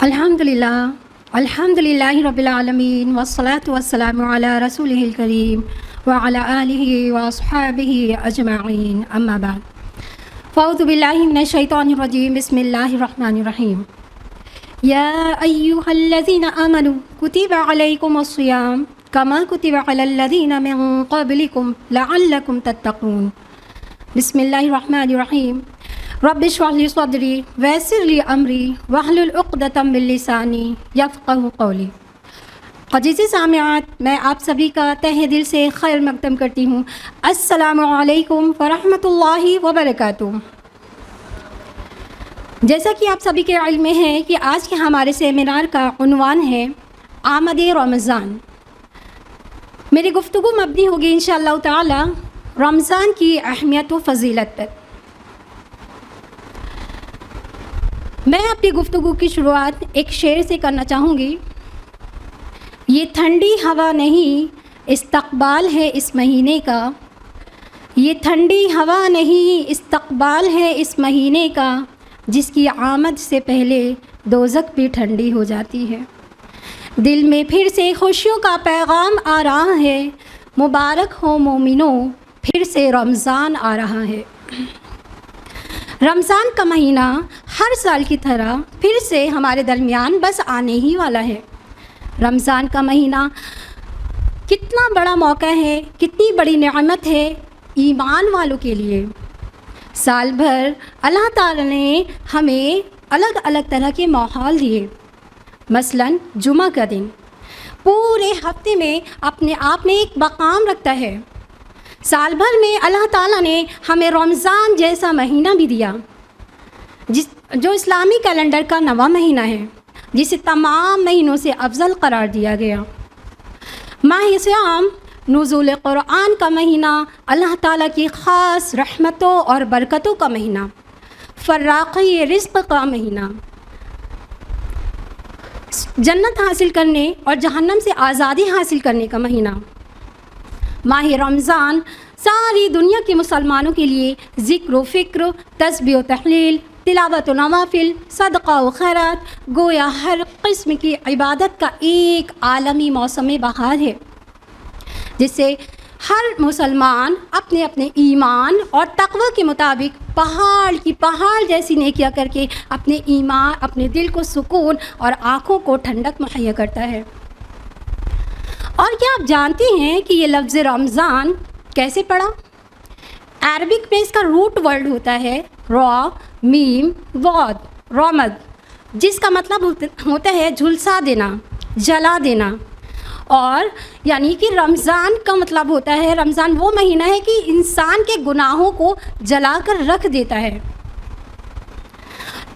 الحمدللہ رب العالمین والصلاة والسلام علی رسولہ الکریم وعلی آلہ واصحابہ اجمعین، اما بعد فاعوذ باللہ من الشیطان الرجیم، بسم اللہ الرحمن الرحیم۔ یا ایہا الذین آمنوا کتب علیکم الصیام کما کتب علی الذین من قبلکم لعلکم تتقون۔ بسم اللہ الرحمن الرحیم۔ رب اشرح لی صدری ویسر لی امری واحلل عقدۃ من لسانی یفقہوا قولی۔ عزیز سامعات، میں آپ سبھی کا تہہ دل سے خیر مقدم کرتی ہوں۔ السلام علیکم ورحمۃ اللہ وبرکاتہ۔ جیسا کہ آپ سبھی کے علم میں ہے کہ آج کے ہمارے سیمینار کا عنوان ہے آمد رمضان۔ میری گفتگو مبنی ہوگی انشاءاللہ تعالی رمضان کی اہمیت و فضیلت پر۔ میں اپنی گفتگو کی شروعات ایک شعر سے کرنا چاہوں گی۔ یہ ٹھنڈی ہوا نہیں استقبال ہے اس مہینے کا، یہ ٹھنڈی ہوا نہیں استقبال ہے اس مہینے کا، جس کی آمد سے پہلے دوزخ بھی ٹھنڈی ہو جاتی ہے۔ دل میں پھر سے خوشیوں کا پیغام آ رہا ہے، مبارک ہو مومنوں پھر سے رمضان آ رہا ہے۔ رمضان کا مہینہ ہر سال کی طرح پھر سے ہمارے درمیان بس آنے ہی والا ہے۔ رمضان کا مہینہ کتنا بڑا موقع ہے، کتنی بڑی نعمت ہے ایمان والوں کے لیے۔ سال بھر اللہ تعالی نے ہمیں الگ الگ طرح کے ماحول دیے۔ مثلاً جمعہ کا دن پورے ہفتے میں اپنے آپ میں ایک مقام رکھتا ہے۔ سال بھر میں اللہ تعالیٰ نے ہمیں رمضان جیسا مہینہ بھی دیا، جو اسلامی کیلنڈر کا نواں مہینہ ہے، جسے تمام مہینوں سے افضل قرار دیا گیا۔ ماہ صیام نزول قرآن کا مہینہ، اللہ تعالیٰ کی خاص رحمتوں اور برکتوں کا مہینہ، فراقی رزق کا مہینہ، جنت حاصل کرنے اور جہنم سے آزادی حاصل کرنے کا مہینہ۔ ماہ رمضان ساری دنیا کے مسلمانوں کے لیے ذکر و فکر، تسبیح و تحلیل، تلاوت و نوافل، صدقہ و خیرات، گویا ہر قسم کی عبادت کا ایک عالمی موسم بہار ہے، جس سے ہر مسلمان اپنے اپنے ایمان اور تقوی کے مطابق پہاڑ جیسی نیکیاں کر کے اپنے ایمان، اپنے دل کو سکون اور آنکھوں کو ٹھنڈک مہیا کرتا ہے۔ اور کیا آپ جانتے ہیں کہ یہ لفظ رمضان کیسے پڑا؟ عربک میں اس کا روٹ ورڈ ہوتا ہے را میم واد رمد، جس کا مطلب ہوتا ہے جھلسا دینا، جلا دینا۔ اور یعنی کہ رمضان کا مطلب ہوتا ہے، رمضان وہ مہینہ ہے کہ انسان کے گناہوں کو جلا کر رکھ دیتا ہے۔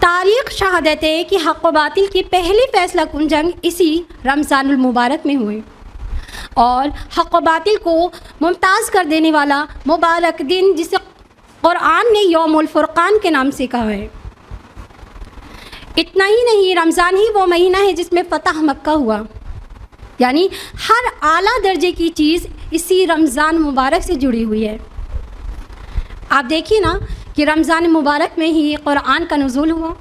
تاریخ شہادت ہے کہ حق و باطل کی پہلی فیصلہ کن جنگ اسی رمضان المبارک میں ہوئے، اور حق و باطل کو ممتاز کر دینے والا مبارک دن جسے قرآن نے یوم الفرقان کے نام سے کہا ہے۔ اتنا ہی نہیں، رمضان ہی وہ مہینہ ہے جس میں فتح مکہ ہوا، یعنی ہر اعلیٰ درجے کی چیز اسی رمضان مبارک سے جڑی ہوئی ہے۔ آپ دیکھیے نا کہ رمضان مبارک میں ہی قرآن کا نزول ہوا،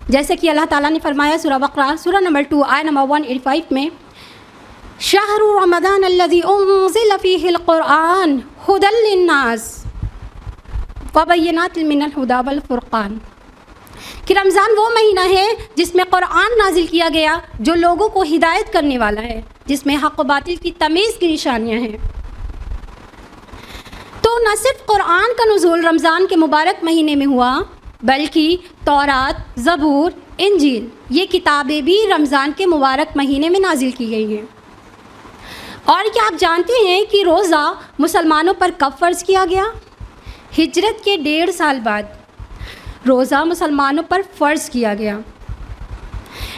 جیسے کہ اللہ تعالیٰ نے فرمایا سورہ بقرہ سورہ نمبر 2 آیت نمبر 185 میں، شہر رمضان الذی انزل فیہ القرآن ھدی للناس وبینات من الھدی والفرقان، کہ رمضان وہ مہینہ ہے جس میں قرآن نازل کیا گیا، جو لوگوں کو ہدایت کرنے والا ہے، جس میں حق و باطل کی تمیز کی نشانیاں ہیں۔ تو نہ صرف قرآن کا نزول رمضان کے مبارک مہینے میں ہوا، بلکہ تورات، زبور، انجیل، یہ کتابیں بھی رمضان کے مبارک مہینے میں نازل کی گئی ہیں۔ اور کیا آپ جانتے ہیں کہ روزہ مسلمانوں پر کب فرض کیا گیا؟ ہجرت کے 1.5 سال بعد روزہ مسلمانوں پر فرض کیا گیا،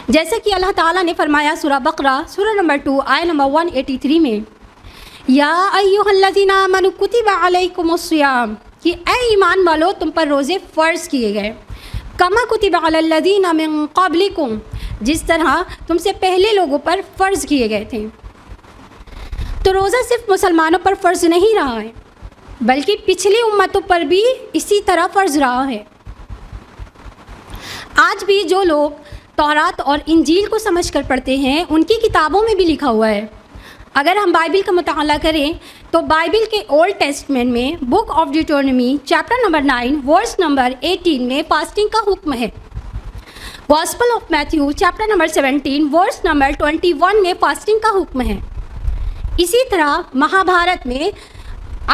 جیسے کہ اللہ تعالیٰ نے فرمایا سورہ بقرہ سورہ نمبر 2 آیت نمبر 183 میں، یا ایھا الذین آمنوا کتب علیکم الصیام، کہ اے ایمان والو تم پر روزے فرض کیے گئے، کما کتب علی الذین من قبلکم، جس طرح تم سے پہلے لوگوں پر فرض کیے گئے تھے۔ تو روزہ صرف مسلمانوں پر فرض نہیں رہا ہے، بلکہ پچھلی امتوں پر بھی اسی طرح فرض رہا ہے۔ آج بھی جو لوگ تورات اور انجیل کو سمجھ کر پڑھتے ہیں ان کی کتابوں میں بھی لکھا ہوا ہے. اگر ہم بائبل کا مطالعہ کریں تو بائبل کے اولڈ ٹیسٹمنٹ میں book of Deuteronomy chapter number 9 verse number 18 میں فاسٹنگ کا حکم ہے. Gospel of Matthew chapter number 17 verse number 21 میں فاسٹنگ کا حکم ہے. اسی طرح مہا بھارت میں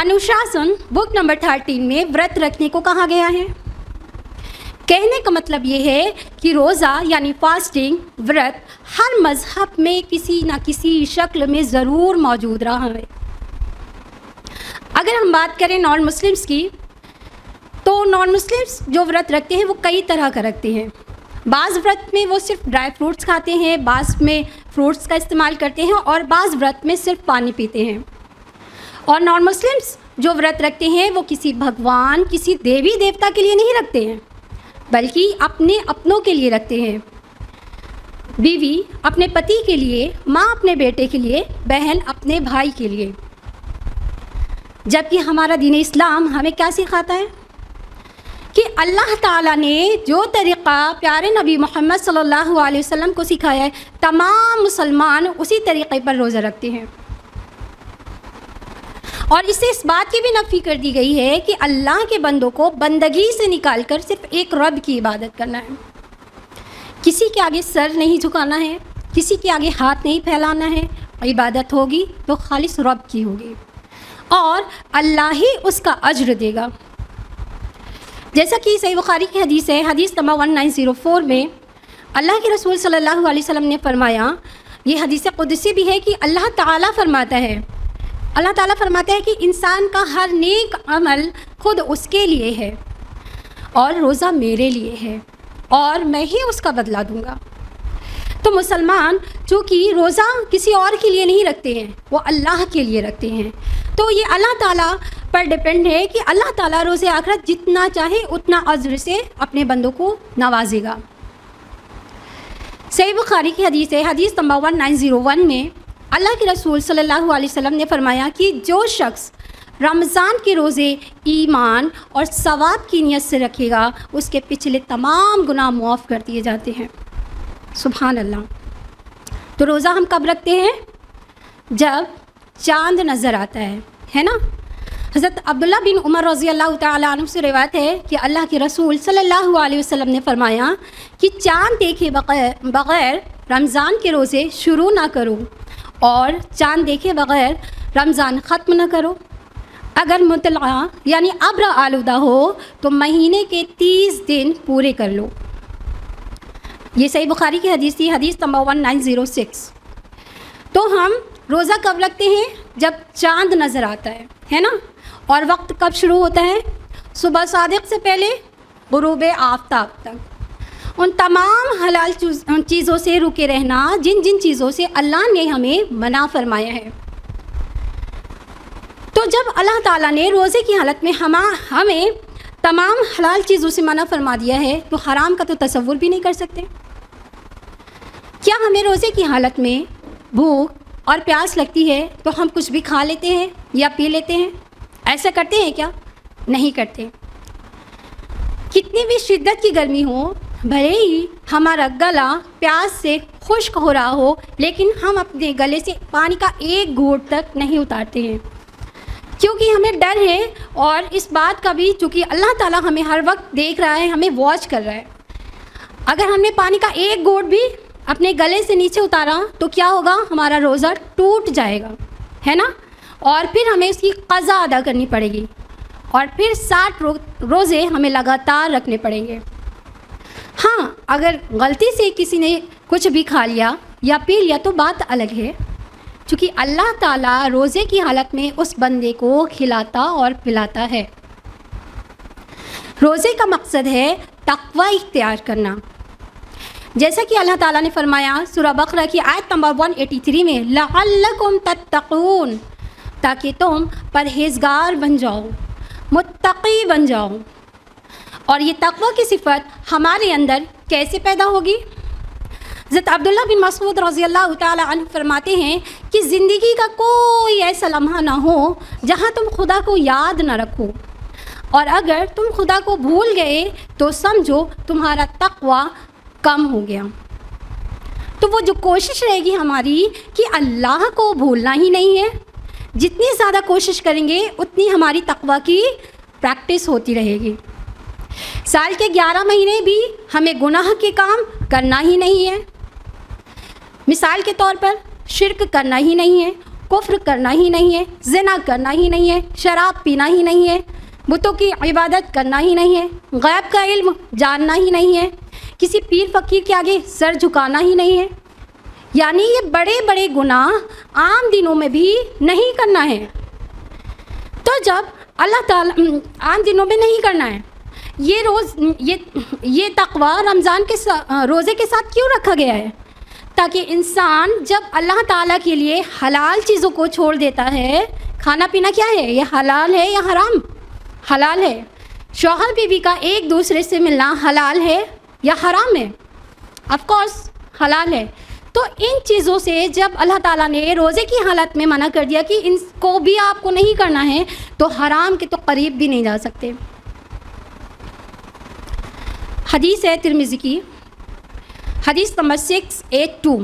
انوشاسن بک نمبر 13 میں ورت رکھنے کو کہا گیا ہے. کہنے کا مطلب یہ ہے کہ روزہ یعنی فاسٹنگ ورت ہر مذہب میں کسی نہ کسی شکل میں ضرور موجود رہا ہے. اگر ہم بات کریں نان مسلمس کی تو نان مسلمس جو ورت رکھتے ہیں وہ کئی طرح کا رکھتے ہیں. بعض ورت میں وہ صرف ڈرائی فروٹس کھاتے ہیں, بعض میں فروٹس کا استعمال کرتے ہیں اور بعض ورت میں صرف پانی پیتے ہیں. اور نان مسلمس جو ورت رکھتے ہیں وہ کسی بھگوان کسی دیوی دیوتا کے لیے نہیں رکھتے ہیں بلکہ اپنے اپنوں کے لیے رکھتے ہیں. بیوی اپنے پتی کے لیے, ماں اپنے بیٹے کے لیے, بہن اپنے بھائی کے لیے. جبکہ ہمارا دین اسلام ہمیں کیا سکھاتا ہے کہ اللہ تعالیٰ نے جو طریقہ پیارے نبی محمد صلی اللہ علیہ وسلم کو سکھایا ہے تمام مسلمان اسی طریقے پر روزہ رکھتے ہیں. اور اس سے اس بات کی بھی نفی کر دی گئی ہے کہ اللہ کے بندوں کو بندگی سے نکال کر صرف ایک رب کی عبادت کرنا ہے. کسی کے آگے سر نہیں جھکانا ہے, کسی کے آگے ہاتھ نہیں پھیلانا ہے. عبادت ہوگی تو خالص رب کی ہوگی اور اللہ ہی اس کا اجر دے گا. جیسا کہ صحیح بخاری کی حدیث ہے, حدیث نمبر 1904 میں اللہ کے رسول صلی اللہ علیہ وسلم نے فرمایا, یہ حدیث قدسی بھی ہے کہ اللہ تعالیٰ فرماتا ہے کہ انسان کا ہر نیک عمل خود اس کے لیے ہے اور روزہ میرے لیے ہے اور میں ہی اس کا بدلہ دوں گا. تو مسلمان چونکہ روزہ کسی اور کے لیے نہیں رکھتے ہیں, وہ اللہ کے لیے رکھتے ہیں. تو یہ اللہ تعالیٰ پر ڈپینڈ ہے کہ اللہ تعالیٰ روز آخرت جتنا چاہے اتنا اجر سے اپنے بندوں کو نوازے گا. صحیح بخاری کی حدیث ہے, حدیث نمبر 1901 میں اللہ کے رسول صلی اللہ علیہ وسلم نے فرمایا کہ جو شخص رمضان کے روزے ایمان اور ثواب کی نیت سے رکھے گا اس کے پچھلے تمام گناہ معاف کر دیے جاتے ہیں. سبحان اللہ. تو روزہ ہم کب رکھتے ہیں؟ جب چاند نظر آتا ہے نا. حضرت عبداللہ بن عمر رضی اللہ تعالیٰ عنہ سے روایت ہے کہ اللہ کے رسول صلی اللہ علیہ وسلم نے فرمایا کہ چاند دیکھے بغیر رمضان کے روزے شروع نہ کرو اور چاند دیکھے بغیر رمضان ختم نہ کرو. اگر مطلع یعنی ابر آلودہ ہو تو مہینے کے 30 دن پورے کر لو. یہ صحیح بخاری کی حدیث تھی, حدیث نمبر 1906. تو ہم روزہ کب رکھتے ہیں؟ جب چاند نظر آتا ہے نا. اور وقت کب شروع ہوتا ہے؟ صبح صادق سے پہلے غروب آفتاب تک. ان تمام حلال چیزوں سے رکے رہنا جن جن چیزوں سے اللہ نے ہمیں منع فرمایا ہے. تو جب اللہ تعالیٰ نے روزے کی حالت میں ہمیں تمام حلال چیزوں سے منع فرما دیا ہے تو حرام کا تو تصور بھی نہیں کر سکتے. کیا ہمیں روزے کی حالت میں بھوک اور پیاس لگتی ہے تو ہم کچھ بھی کھا لیتے ہیں یا پی لیتے ہیں؟ ایسا کرتے ہیں کیا؟ نہیں کرتے. کتنی بھی شدت کی گرمی ہو, بھلے ہی ہمارا گلا پیاس سے خشک ہو رہا ہو, لیکن ہم اپنے گلے سے پانی کا ایک گھونٹ تک نہیں اتارتے ہیں کیونکہ ہمیں ڈر ہے. اور اس بات کا بھی چونکہ اللہ تعالیٰ ہمیں ہر وقت دیکھ رہا ہے, ہمیں واچ کر رہا ہے. اگر ہم نے پانی کا ایک گھونٹ بھی اپنے گلے سے نیچے اتارا تو کیا ہوگا؟ ہمارا روزہ ٹوٹ جائے گا, ہے نا. اور پھر ہمیں اس کی قضا ادا کرنی پڑے گی اور پھر 60 روزے ہمیں لگاتار رکھنے پڑیں گے. ہاں, اگر غلطی سے کسی نے کچھ بھی کھا لیا یا پی لیا تو بات الگ ہے, چونکہ اللہ تعالیٰ روزے کی حالت میں اس بندے کو کھلاتا اور پلاتا ہے. روزے کا مقصد ہے تقوی اختیار کرنا. جیسا کہ اللہ تعالیٰ نے فرمایا سورہ بقرہ کی آیت نمبر 183 میں, لعلکم تتقون, تاکہ تم پرہیزگار بن جاؤ, متقی بن جاؤ. اور یہ تقوی کی صفت ہمارے اندر کیسے پیدا ہوگی؟ حضرت عبداللہ بن مسعود رضی اللہ تعالی عنہ فرماتے ہیں کہ زندگی کا کوئی ایسا لمحہ نہ ہو جہاں تم خدا کو یاد نہ رکھو, اور اگر تم خدا کو بھول گئے تو سمجھو تمہارا تقوی کم ہو گیا. تو وہ جو کوشش رہے گی ہماری کہ اللہ کو بھولنا ہی نہیں ہے، جتنی زیادہ کوشش کریں گے اتنی ہماری تقویٰ کی پریکٹس ہوتی رہے گی۔ سال کے 11 مہینے بھی ہمیں گناہ کے کام کرنا ہی نہیں ہے۔ مثال کے طور پر شرک کرنا ہی نہیں ہے، کفر کرنا ہی نہیں ہے، زنا کرنا ہی نہیں ہے، شراب پینا ہی نہیں ہے، بتوں کی عبادت کرنا ہی نہیں ہے، غیب کا علم جاننا ہی نہیں ہے، کسی پیر فقیر کے آگے سر جھکانا ہی نہیں ہے۔ یعنی یہ بڑے بڑے گناہ عام دنوں میں بھی نہیں کرنا ہے۔ تو جب اللہ تعالیٰ عام دنوں میں نہیں کرنا ہے، یہ تقویٰ رمضان کے روزے کے ساتھ کیوں رکھا گیا ہے؟ تاکہ انسان جب اللہ تعالیٰ کے لیے حلال چیزوں کو چھوڑ دیتا ہے، کھانا پینا کیا ہے؟ یہ حلال ہے یا حرام؟ حلال ہے۔ شوہر بیوی کا ایک دوسرے سے ملنا حلال ہے یا حرام ہے؟ آف کورس حلال ہے۔ تو ان چیزوں سے جب اللہ تعالیٰ نے روزے کی حالت میں منع کر دیا کہ ان کو بھی آپ کو نہیں کرنا ہے، تو حرام کے تو قریب بھی نہیں جا سکتے۔ حدیث ہے ترمذی کی، حدیث نمبر 682۔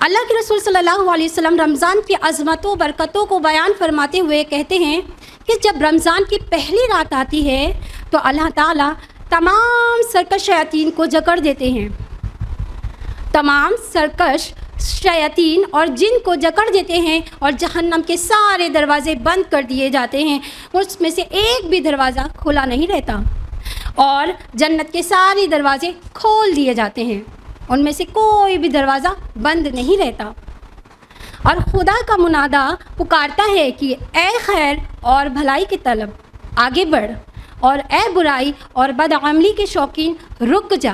اللہ کے رسول صلی اللہ علیہ وسلم رمضان کی عظمتوں برکتوں کو بیان فرماتے ہوئے کہتے ہیں کہ جب رمضان کی پہلی رات آتی ہے تو اللہ تعالیٰ تمام سرکش شیاطین کو جکڑ دیتے ہیں، تمام سرکش شیاطین اور جن کو جکڑ دیتے ہیں، اور جہنم کے سارے دروازے بند کر دیے جاتے ہیں، اس میں سے ایک بھی دروازہ کھلا نہیں رہتا، اور جنت کے سارے دروازے کھول دیے جاتے ہیں، ان میں سے کوئی بھی دروازہ بند نہیں رہتا۔ اور خدا کا منادا پکارتا ہے کہ اے خیر اور بھلائی کی طلب آگے بڑھ، اور اے برائی اور بدعملی کے شوقین رک جا۔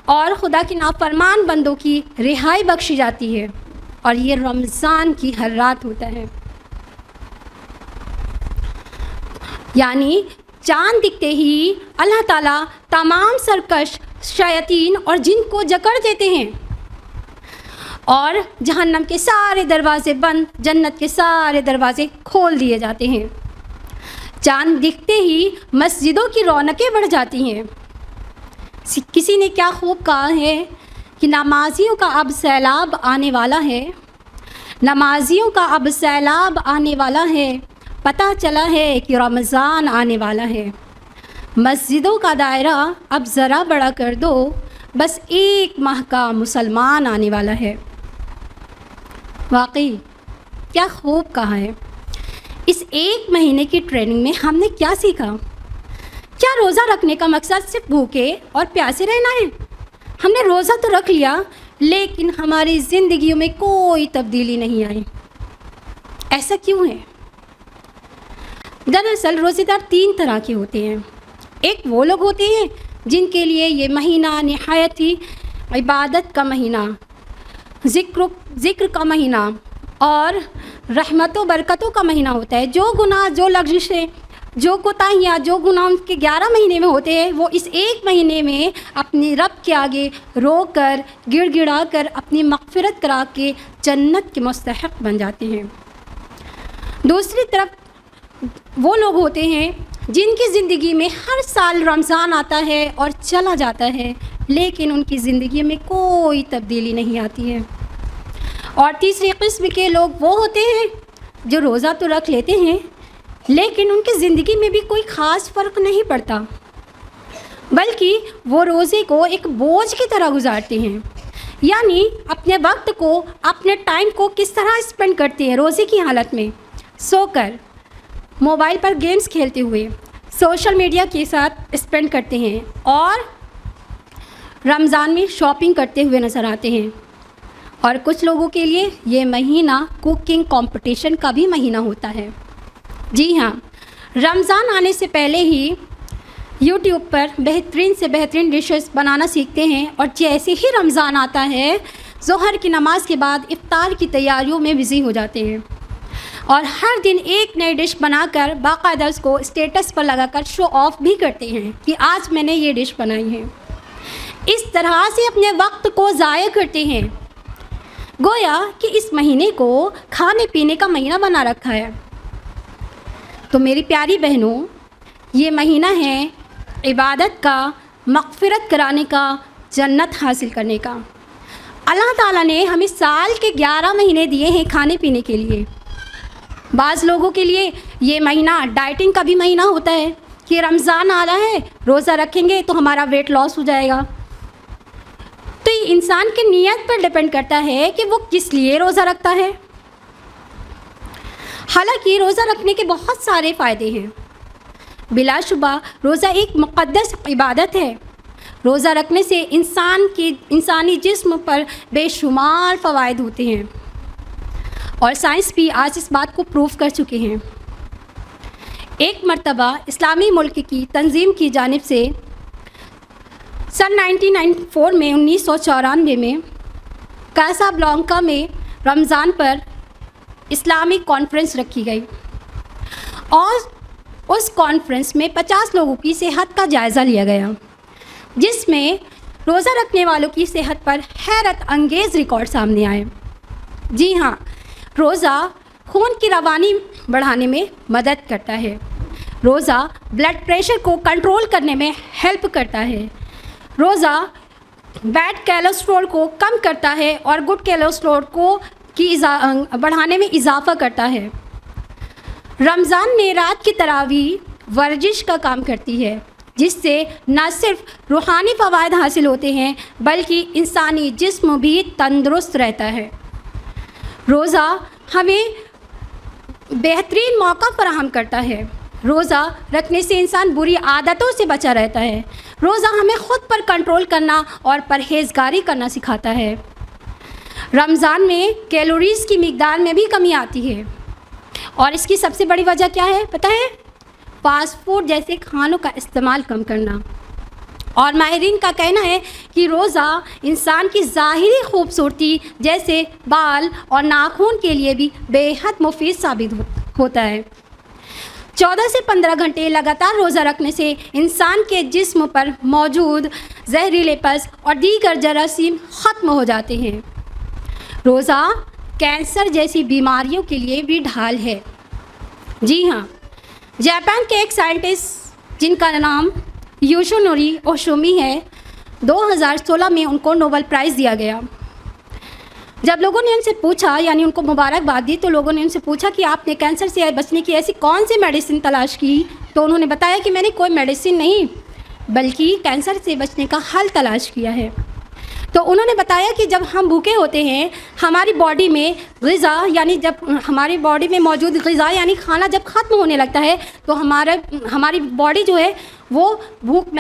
اور خدا کی نافرمان بندوں کی رہائی بخشی جاتی ہے، اور یہ رمضان کی ہر رات ہوتا ہے۔ یعنی چاند دکھتے ہی اللہ تعالیٰ تمام سرکش شیاطین اور جن کو جکڑ دیتے ہیں، اور جہنم کے سارے دروازے بند، جنت کے سارے دروازے کھول دیے جاتے ہیں۔ چاند دکھتے ہی مسجدوں کی رونقیں بڑھ جاتی ہیں۔ کسی نے کیا خوب کہا ہے کہ نمازیوں کا اب سیلاب آنے والا ہے، نمازیوں کا اب سیلاب آنے والا ہے، پتہ چلا ہے کہ رمضان آنے والا ہے۔ مسجدوں کا دائرہ اب ذرا بڑا کر دو، بس 1 ماہ کا مسلمان آنے والا ہے۔ واقعی کیا خوب کہا ہے۔ اس 1 مہینے کی ٹریننگ میں ہم نے کیا سیکھا؟ کیا روزہ رکھنے کا مقصد صرف بھوکے اور پیاسے رہنا ہے؟ ہم نے روزہ تو رکھ لیا، لیکن ہماری زندگیوں میں کوئی تبدیلی نہیں آئی۔ ایسا کیوں ہے؟ دراصل روزے دار 3 طرح کے ہوتے ہیں۔ ایک وہ لوگ ہوتے ہیں جن کے لیے یہ مہینہ نہایت ہی عبادت کا مہینہ، ذکر کا مہینہ اور رحمت و برکتوں کا مہینہ ہوتا ہے۔ جو گناہ، جو لغزشیں، جو کوتاہیاں، جو گناہ ان کے 11 مہینے میں ہوتے ہیں، وہ اس 1 مہینے میں اپنی رب کے آگے رو کر، گڑ گڑا کر، اپنی مغفرت کرا کے جنت کے مستحق بن جاتے ہیں۔ دوسری طرف وہ لوگ ہوتے ہیں جن کی زندگی میں ہر سال رمضان آتا ہے اور چلا جاتا ہے، لیکن ان کی زندگی میں کوئی تبدیلی نہیں آتی ہے۔ اور تیسری قسم کے لوگ وہ ہوتے ہیں جو روزہ تو رکھ لیتے ہیں، لیکن ان کی زندگی میں بھی کوئی خاص فرق نہیں پڑتا، بلکہ وہ روزے کو ایک بوجھ کی طرح گزارتے ہیں۔ یعنی اپنے وقت کو، اپنے ٹائم کو کس طرح اسپینڈ کرتے ہیں روزے کی حالت میں؟ سو کر، موبائل پر گیمز کھیلتے ہوئے، سوشل میڈیا کے ساتھ اسپینڈ کرتے ہیں، اور رمضان میں شاپنگ کرتے ہوئے نظر آتے ہیں۔ اور کچھ لوگوں کے لیے یہ مہینہ کوکنگ کمپٹیشن کا بھی مہینہ ہوتا ہے۔ جی ہاں، رمضان آنے سے پہلے ہی یوٹیوب پر بہترین سے بہترین ڈشز بنانا سیکھتے ہیں، اور جیسے ہی رمضان آتا ہے ظہر کی نماز کے بعد افطار کی تیاریوں میں بزی ہو جاتے ہیں، اور ہر دن ایک نئی ڈش بنا کر باقاعدہ اس کو اسٹیٹس پر لگا کر شو آف بھی کرتے ہیں کہ آج میں نے یہ ڈش بنائی ہے۔ اس طرح سے اپنے وقت کو ضائع کرتے ہیں، گویا کہ اس مہینے کو کھانے پینے کا مہینہ بنا رکھا ہے۔ تو میری پیاری بہنوں، یہ مہینہ ہے عبادت کا، مغفرت کرانے کا، جنت حاصل کرنے کا۔ اللہ تعالیٰ نے ہمیں سال کے 11 مہینے دیے ہیں کھانے پینے کے لیے۔ بعض لوگوں کے لیے یہ مہینہ ڈائٹنگ کا بھی مہینہ ہوتا ہے کہ رمضان آ رہا ہے، روزہ رکھیں گے تو ہمارا ویٹ لاس ہو جائے گا۔ تو یہ انسان کی نیت پر ڈپینڈ کرتا ہے کہ وہ کس لیے روزہ رکھتا ہے۔ حالانکہ روزہ رکھنے کے بہت سارے فائدے ہیں۔ بلا شبہ روزہ ایک مقدس عبادت ہے۔ روزہ رکھنے سے انسانی جسم پر بے شمار فوائد ہوتے ہیں، اور سائنس بھی آج اس بات کو پروف کر چکے ہیں۔ ایک مرتبہ اسلامی ملک کی تنظیم کی جانب سے سن 1994 میں کاسابلانکا میں رمضان پر اسلامی کانفرنس رکھی گئی، اور اس کانفرنس میں 50 لوگوں کی صحت کا جائزہ لیا گیا، جس میں روزہ رکھنے والوں کی صحت پر حیرت انگیز ریکارڈ سامنے آئے۔ جی ہاں، روزہ خون کی روانی بڑھانے میں مدد کرتا ہے۔ روزہ بلڈ پریشر کو کنٹرول کرنے میں ہیلپ کرتا ہے۔ روزہ بیڈ کیلسٹرول کو کم کرتا ہے اور گڈ کیلسٹرول کو بڑھانے میں اضافہ کرتا ہے۔ رمضان میں رات کی تراویح ورزش کا کام کرتی ہے، جس سے نہ صرف روحانی فوائد حاصل ہوتے ہیں بلکہ انسانی جسم بھی تندرست رہتا ہے۔ روزہ ہمیں بہترین موقع فراہم کرتا ہے۔ روزہ رکھنے سے انسان بری عادتوں سے بچا رہتا ہے۔ روزہ ہمیں خود پر کنٹرول کرنا اور پرہیزگاری کرنا سکھاتا ہے۔ رمضان میں کیلوریز کی مقدار میں بھی کمی آتی ہے، اور اس کی سب سے بڑی وجہ کیا ہے پتہ ہے؟ فاسٹ فوڈ جیسے کھانوں کا استعمال کم کرنا۔ اور ماہرین کا کہنا ہے کہ روزہ انسان کی ظاہری خوبصورتی جیسے بال اور ناخن کے لیے بھی بے حد مفید ثابت ہوتا ہے۔ 14 سے 15 گھنٹے لگاتار روزہ رکھنے سے انسان کے جسم پر موجود زہریلے پس اور دیگر جراثیم ختم ہو جاتے ہیں۔ روزہ کینسر جیسی بیماریوں کے لیے بھی ڈھال ہے۔ جی ہاں، جاپان کے ایک سائنٹسٹ جن کا نام یوشونوری اوشومی ہے، 2016 میں ان کو نوبل پرائز دیا گیا۔ جب لوگوں نے ان سے پوچھا، یعنی ان کو مبارکباد دی، تو لوگوں نے ان سے پوچھا کہ آپ نے کینسر سے بچنے کی ایسی کون سی میڈیسن تلاش کی؟ تو انہوں نے بتایا کہ میں نے کوئی میڈیسن نہیں بلکہ کینسر سے بچنے کا حل تلاش کیا ہے۔ تو انہوں نے بتایا کہ جب ہم بھوکے ہوتے ہیں، ہماری باڈی میں غذا یعنی جب ہماری باڈی میں موجود غذا یعنی کھانا جب ختم ہونے لگتا ہے تو ہماری باڈی جو ہے وہ بھوک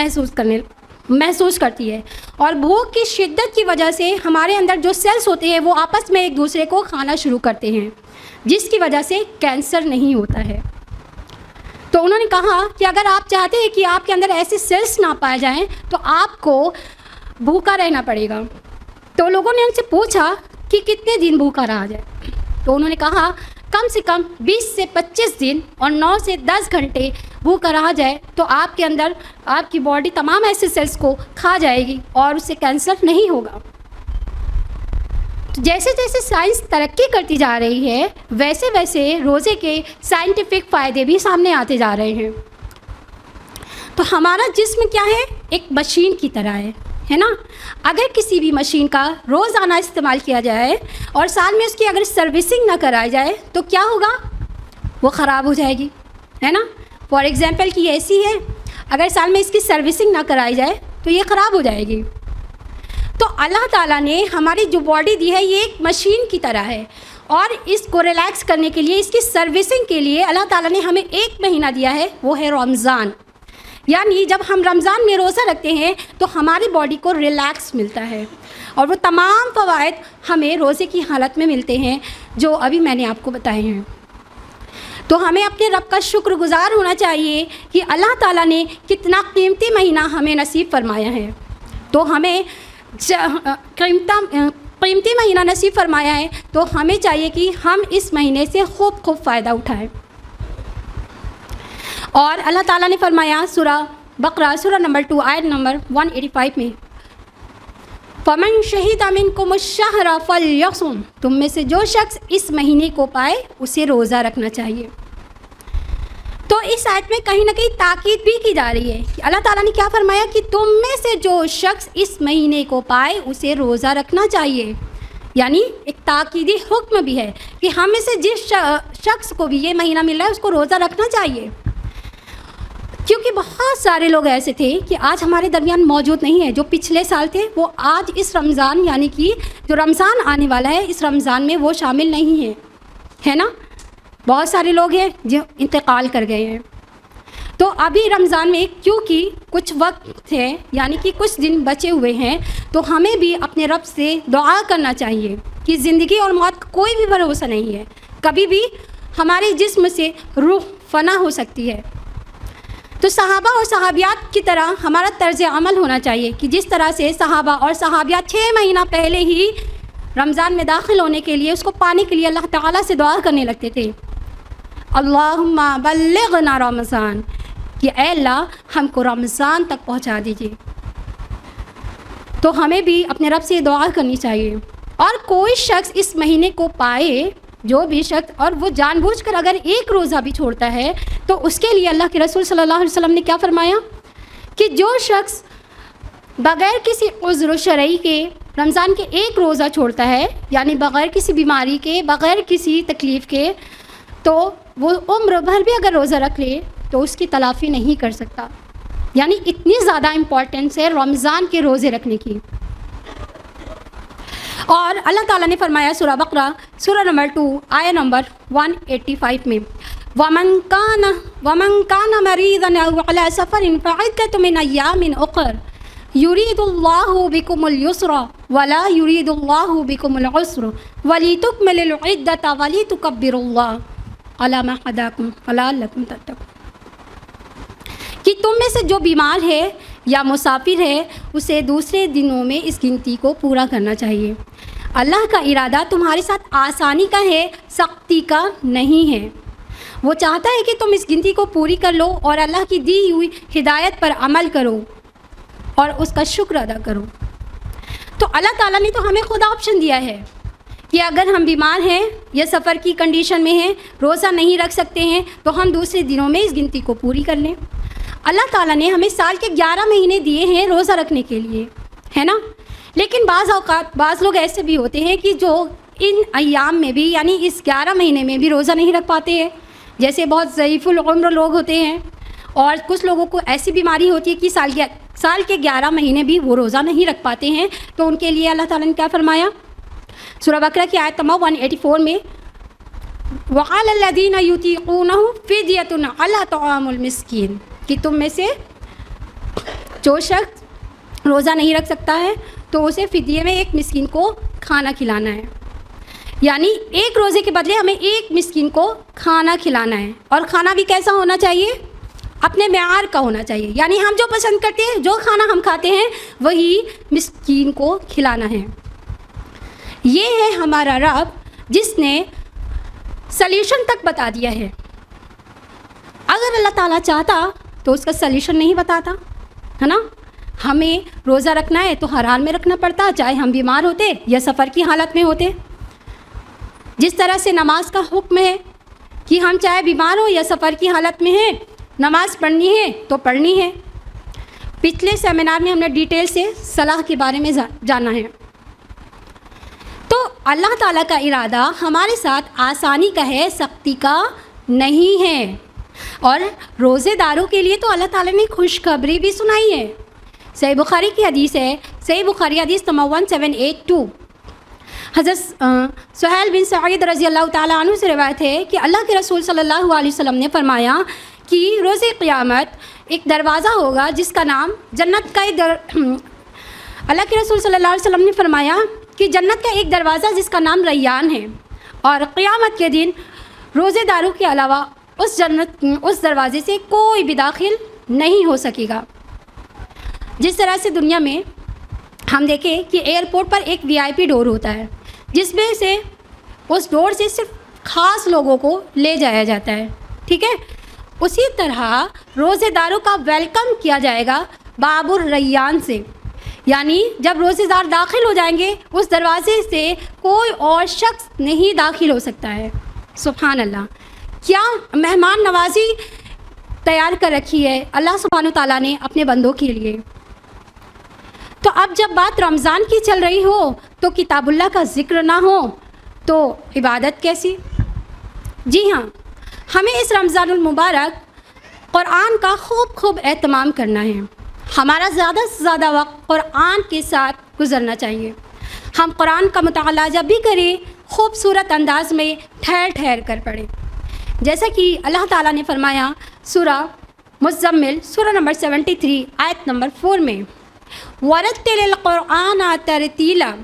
محسوس کرتی ہے، اور بھوک کی شدت کی وجہ سے ہمارے اندر جو سیلز ہوتے ہیں وہ آپس میں ایک دوسرے کو کھانا شروع کرتے ہیں، جس کی وجہ سے کینسر نہیں ہوتا ہے۔ تو انہوں نے کہا کہ اگر آپ چاہتے ہیں کہ آپ کے اندر ایسے سیلز نہ پائے جائیں تو آپ کو بھوکا رہنا پڑے گا۔ تو لوگوں نے ان سے پوچھا کہ کتنے دن بھوکا رہا جائے؟ تو انہوں نے کہا کم سے کم 20 سے 25 دن اور 9 سے 10 گھنٹے بھوکا رہا جائے تو آپ کے اندر آپ کی باڈی تمام ایسے سیلز کو کھا جائے گی اور اس سے کینسر نہیں ہوگا۔ جیسے جیسے سائنس ترقی کرتی جا رہی ہے ویسے ویسے روزے کے سائنٹیفک فائدے بھی سامنے آتے جا رہے ہیں۔ تو ہمارا جسم کیا ہے؟ ایک مشین کی طرح ہے نا؟ اگر کسی بھی مشین کا روزانہ استعمال کیا جائے اور سال میں اس کی اگر سروسنگ نہ کرائی جائے تو کیا ہوگا؟ وہ خراب ہو جائے گی، ہے نا؟ فار ایگزامپل کہ اے سی ہے، اگر سال میں اس کی سروسنگ نہ کرائی جائے تو یہ خراب ہو جائے گی۔ تو اللہ تعالیٰ نے ہماری جو باڈی دی ہے یہ ایک مشین کی طرح ہے، اور اس کو ریلیکس کرنے کے لیے، اس کی سروسنگ کے لیے اللہ تعالیٰ نے ہمیں ایک مہینہ دیا ہے، وہ ہے رمضان۔ یعنی جب ہم رمضان میں روزہ رکھتے ہیں تو ہماری باڈی کو ریلیکس ملتا ہے، اور وہ تمام فوائد ہمیں روزے کی حالت میں ملتے ہیں جو ابھی میں نے آپ کو بتائے ہیں۔ تو ہمیں اپنے رب کا شکر گزار ہونا چاہیے کہ اللہ تعالیٰ نے کتنا قیمتی مہینہ ہمیں نصیب فرمایا ہے۔ تو ہمیں قیمتی مہینہ نصیب فرمایا ہے تو ہمیں چاہیے کہ ہم اس مہینے سے خوب فائدہ اٹھائیں۔ اور اللہ تعالیٰ نے فرمایا سورہ بقرہ سورہ نمبر 2 آیت نمبر 185 میں، فَمَنْ شَهِدَ مِنْكُمُ الشَّهْرَ فَلْيَصُمْ، تم میں سے جو شخص اس مہینے کو پائے اسے روزہ رکھنا چاہیے۔ تو اس آیت میں کہیں نہ کہیں تاکید بھی کی جا رہی ہے کہ اللہ تعالیٰ نے کیا فرمایا کہ تم میں سے جو شخص اس مہینے کو پائے اسے روزہ رکھنا چاہیے. یعنی ایک تاکیدی حکم بھی ہے کہ ہم میں سے جس شخص کو بھی یہ مہینہ مل رہا ہے اس کو روزہ رکھنا چاہیے. کیونکہ بہت سارے لوگ ایسے تھے کہ آج ہمارے درمیان موجود نہیں ہے، جو پچھلے سال تھے وہ آج اس رمضان یعنی کہ جو رمضان آنے والا ہے اس رمضان میں وہ شامل نہیں ہیں، ہے نا. بہت سارے لوگ ہیں جو انتقال کر گئے ہیں. تو ابھی رمضان میں کیونکہ کچھ وقت ہے یعنی کہ کچھ دن بچے ہوئے ہیں تو ہمیں بھی اپنے رب سے دعا کرنا چاہیے کہ زندگی اور موت کا کوئی بھی بھروسہ نہیں ہے، کبھی بھی ہمارے جسم سے روح فنا ہو سکتی ہے. تو صحابہ اور صحابیات کی طرح ہمارا طرز عمل ہونا چاہیے کہ جس طرح سے صحابہ اور صحابیات 6 مہینہ پہلے ہی رمضان میں داخل ہونے کے لیے اس کو پانے کے لیے اللہ تعالیٰ سے دعا کرنے لگتے تھے، اللہم بلغنا رمضان، کہ اے اللہ ہم کو رمضان تک پہنچا دیجیے. تو ہمیں بھی اپنے رب سے دعا کرنی چاہیے. اور کوئی شخص اس مہینے کو پائے، جو بھی شخص، اور وہ جان بوجھ کر اگر ایک روزہ بھی چھوڑتا ہے تو اس کے لیے اللہ کے رسول صلی اللہ علیہ وسلم نے کیا فرمایا کہ جو شخص بغیر کسی عذر شرعی کے رمضان کے ایک روزہ چھوڑتا ہے، یعنی بغیر کسی بیماری کے، بغیر کسی تکلیف کے، تو وہ عمر بھر بھی اگر روزہ رکھ لے تو اس کی تلافی نہیں کر سکتا. یعنی اتنی زیادہ امپورٹنس ہے رمضان کے روزے رکھنے کی. اور اللہ تعالیٰ نے فرمایا سورہ بقرہ سورہ نمبر 2 آیہ نمبر 185 میں وَمَنْ كَانَ مَرِيضًا أَوْ عَلَىٰ سَفَرٍ فَعِدَّةٌ مِّنْ أَيَّامٍ أُخَرَ يُرِيدُ اللَّهُ بِكُمُ الْيُسْرَ وَلَا يُرِيدُ اللَّهُ بِكُمُ الْعُسْرَ وَلِتُكْمِلُوا الْعِدَّةَ وَلِتُكَبِّرُوا اللَّهَ عَلَىٰ مَا هَدَاكُمْ وَلَعَلَّكُمْ تَتَّقُونَ. کہ تم میں سے جو بیمار ہے یا مسافر ہے اسے دوسرے دنوں میں اس گنتی کو پورا کرنا چاہیے. اللہ کا ارادہ تمہارے ساتھ آسانی کا ہے، سختی کا نہیں ہے. وہ چاہتا ہے کہ تم اس گنتی کو پوری کر لو اور اللہ کی دی ہوئی ہدایت پر عمل کرو اور اس کا شکر ادا کرو. تو اللہ تعالیٰ نے تو ہمیں خود آپشن دیا ہے کہ اگر ہم بیمار ہیں یا سفر کی کنڈیشن میں ہیں، روزہ نہیں رکھ سکتے ہیں، تو ہم دوسرے دنوں میں اس گنتی کو پوری کر لیں. اللہ تعالیٰ نے ہمیں سال کے 11 مہینے دیے ہیں روزہ رکھنے کے لیے، ہے نا. لیکن بعض اوقات بعض لوگ ایسے بھی ہوتے ہیں کہ جو ان ایام میں بھی یعنی اس 11 مہینے میں بھی روزہ نہیں رکھ پاتے ہیں. جیسے بہت ضعیف العمر لوگ ہوتے ہیں، اور کچھ لوگوں کو ایسی بیماری ہوتی ہے کہ سال کے 11 مہینے بھی وہ روزہ نہیں رکھ پاتے ہیں. تو ان کے لیے اللہ تعالیٰ نے کیا فرمایا سورہ بقرہ کی آیت نمبر 184 میں وَعَلَى الَّذِينَ يُطِيقُونَهُ فِدْيَةٌ عَلَىٰ طَعَامِ الْمِسْكِينِ، کہ تم میں سے جو شخص روزہ نہیں رکھ سکتا ہے تو اسے فدیے میں ایک مسکین کو کھانا کھلانا ہے. یعنی ایک روزے کے بدلے ہمیں ایک مسکین کو کھانا کھلانا ہے. اور کھانا بھی کیسا ہونا چاہیے؟ اپنے معیار کا ہونا چاہیے. یعنی ہم جو پسند کرتے ہیں، جو کھانا ہم کھاتے ہیں وہی مسکین کو کھلانا ہے. یہ ہے ہمارا رب جس نے سلیوشن تک بتا دیا ہے. اگر اللہ تعالیٰ چاہتا تو اس کا سلیوشن نہیں بتاتا، ہے نا. ہمیں روزہ رکھنا ہے تو ہر حال میں رکھنا پڑتا، چاہے ہم بیمار ہوتے یا سفر کی حالت میں ہوتے. جس طرح سے نماز کا حکم ہے کہ ہم چاہے بیمار ہو یا سفر کی حالت میں ہیں، نماز پڑھنی ہے تو پڑھنی ہے. پچھلے سیمینار میں ہم نے ڈیٹیل سے صلاح کے بارے میں جانا ہے. تو اللہ تعالیٰ کا ارادہ ہمارے ساتھ آسانی کا ہے، سختی کا نہیں ہے. اور روزے داروں کے لیے تو اللہ تعالیٰ نے خوشخبری بھی سنائی ہے. صحیح بخاری کی حدیث ہے، صحیح بخاری حدیث نمبر 1782. حضرت سہیل بن سعید رضی اللہ تعالیٰ عنہ سے روایت ہے کہ اللہ کے رسول صلی اللہ علیہ وسلم نے فرمایا کہ روز قیامت ایک دروازہ ہوگا جس کا نام جنت کا اللہ کے رسول صلی اللہ علیہ وسلم نے فرمایا کہ جنت کا ایک دروازہ جس کا نام ریان ہے، اور قیامت کے دن روزے داروں کے علاوہ اس دروازے سے کوئی بھی داخل نہیں ہو سکے گا. جس طرح سے دنیا میں ہم دیکھیں کہ ایئرپورٹ پر ایک VIP ڈور ہوتا ہے جس میں سے اس ڈور سے صرف خاص لوگوں کو لے جایا جاتا ہے، ٹھیک ہے. اسی طرح روزے داروں کا ویلکم کیا جائے گا باب الریان سے. یعنی جب روزے دار داخل ہو جائیں گے اس دروازے سے کوئی اور شخص نہیں داخل ہو سکتا ہے. سبحان اللہ، کیا مہمان نوازی تیار کر رکھی ہے اللہ سبحانہ تعالیٰ نے اپنے بندوں کے لیے۔ تو اب جب بات رمضان کی چل رہی ہو تو کتاب اللہ کا ذکر نہ ہو تو عبادت کیسی؟ جی ہاں، ہمیں اس رمضان المبارک قرآن کا خوب اہتمام کرنا ہے۔ ہمارا زیادہ سے زیادہ وقت قرآن کے ساتھ گزرنا چاہیے۔ ہم قرآن کا مطالعہ جب بھی کریں خوبصورت انداز میں ٹھہر کر پڑھیں، جیسا کہ اللہ تعالیٰ نے فرمایا سورہ مزمل سورہ نمبر 73 آیت نمبر 4 میں، وَرَتِّلِ الْقُرْآنَ تَرْتِیلًا،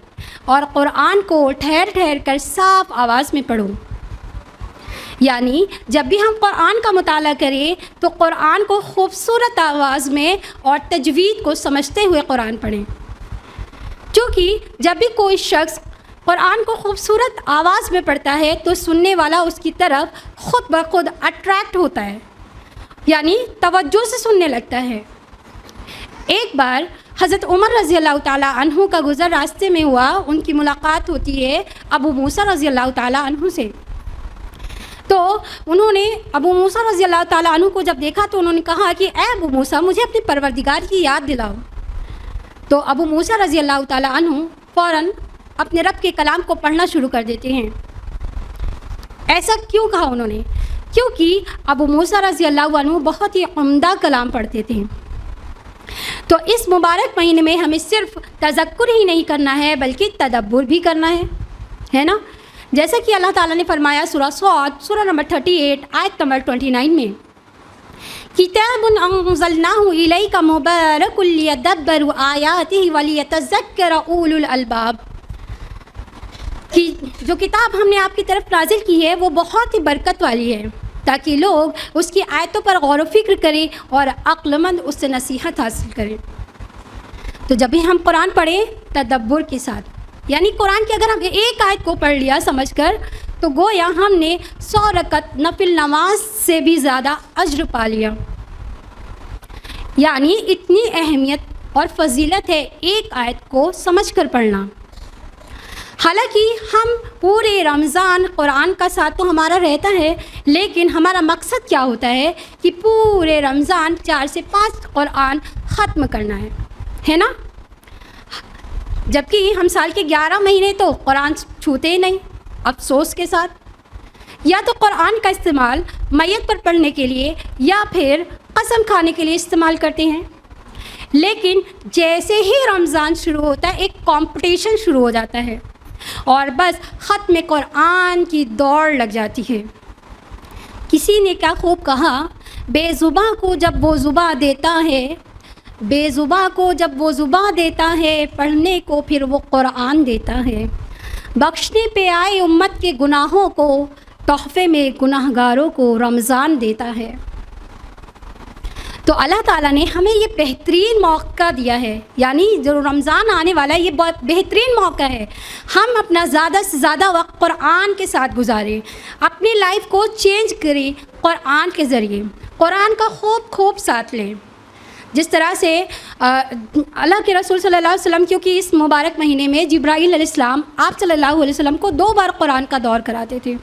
اور قرآن کو ٹھہر کر صاف آواز میں پڑھو۔ یعنی جب بھی ہم قرآن کا مطالعہ کریں تو قرآن کو خوبصورت آواز میں اور تجوید کو سمجھتے ہوئے قرآن پڑھیں، کیونکہ جب بھی کوئی شخص قرآن کو خوبصورت آواز میں پڑھتا ہے تو سننے والا اس کی طرف خود بخود اٹریکٹ ہوتا ہے، یعنی توجہ سے سننے لگتا ہے۔ ایک بار حضرت عمر رضی اللہ تعالیٰ عنہ کا گزر راستے میں ہوا، ان کی ملاقات ہوتی ہے ابو موسیٰ رضی اللہ تعالیٰ عنہ سے۔ تو انہوں نے ابو موسیٰ رضی اللہ تعالیٰ عنہ کو جب دیکھا تو انہوں نے کہا کہ اے ابو موسیٰ، مجھے اپنے پروردگار کی یاد دلاؤ۔ تو ابو موسیٰ رضی اللہ تعالیٰ عنہ فوراً اپنے رب کے کلام کو پڑھنا شروع کر دیتے ہیں۔ ایسا کیوں کہا انہوں نے؟ کیونکہ ابو موسیٰ رضی اللہ عنہ بہت ہی عمدہ کلام پڑھتے تھے۔ تو اس مبارک مہینے میں ہمیں صرف تذکر ہی نہیں کرنا ہے بلکہ تدبر بھی کرنا ہے نا، جیسا کہ اللہ تعالیٰ نے فرمایا سورہ صاد سورہ نمبر 38 آیت نمبر 29 میں، کتاب انزلناہ الیک مبارک لیدبروا آیاتہ ولیتذکر اولو الالباب، کہ جو کتاب ہم نے آپ کی طرف نازل کی ہے وہ بہت ہی برکت والی ہے تاکہ لوگ اس کی آیتوں پر غور و فکر کریں اور عقل مند اس سے نصیحت حاصل کریں۔ تو جب بھی ہم قرآن پڑھیں تدبر کے ساتھ، یعنی قرآن کی اگر ہم ایک آیت کو پڑھ لیا سمجھ کر تو گویا ہم نے 100 رکعت نفل نماز سے بھی زیادہ اجر پا لیا۔ یعنی اتنی اہمیت اور فضیلت ہے ایک آیت کو سمجھ کر پڑھنا۔ حالانکہ ہم پورے رمضان قرآن کا ساتھ تو ہمارا رہتا ہے، لیکن ہمارا مقصد کیا ہوتا ہے کہ پورے رمضان 4 سے 5 قرآن ختم کرنا ہے نا؟ جبکہ ہم سال کے 11 مہینے تو قرآن چھوتے ہی نہیں، افسوس کے ساتھ۔ یا تو قرآن کا استعمال میت پر پڑھنے کے لیے یا پھر قسم کھانے کے لیے استعمال کرتے ہیں، لیکن جیسے ہی رمضان شروع ہوتا ہے ایک کمپٹیشن شروع ہو جاتا ہے اور بس ختم قرآن کی دوڑ لگ جاتی ہے۔ کسی نے کیا خوب کہا، بے زباں کو جب وہ زباں دیتا ہے، بے زباں کو جب وہ زباں دیتا ہے، پڑھنے کو پھر وہ قرآن دیتا ہے، بخشنے پہ آئے امت کے گناہوں کو، تحفے میں گناہ گاروں کو رمضان دیتا ہے۔ تو اللہ تعالیٰ نے ہمیں یہ بہترین موقع دیا ہے، یعنی جو رمضان آنے والا ہے یہ بہت بہترین موقع ہے، ہم اپنا زیادہ سے زیادہ وقت قرآن کے ساتھ گزاریں، اپنی لائف کو چینج کریں قرآن کے ذریعے، قرآن کا خوب ساتھ لیں۔ جس طرح سے اللہ کے رسول صلی اللہ علیہ وسلم، کیونکہ اس مبارک مہینے میں جبرائیل علیہ السلام آپ صلی اللہ علیہ وسلم کو 2 بار قرآن کا دور کراتے تھے،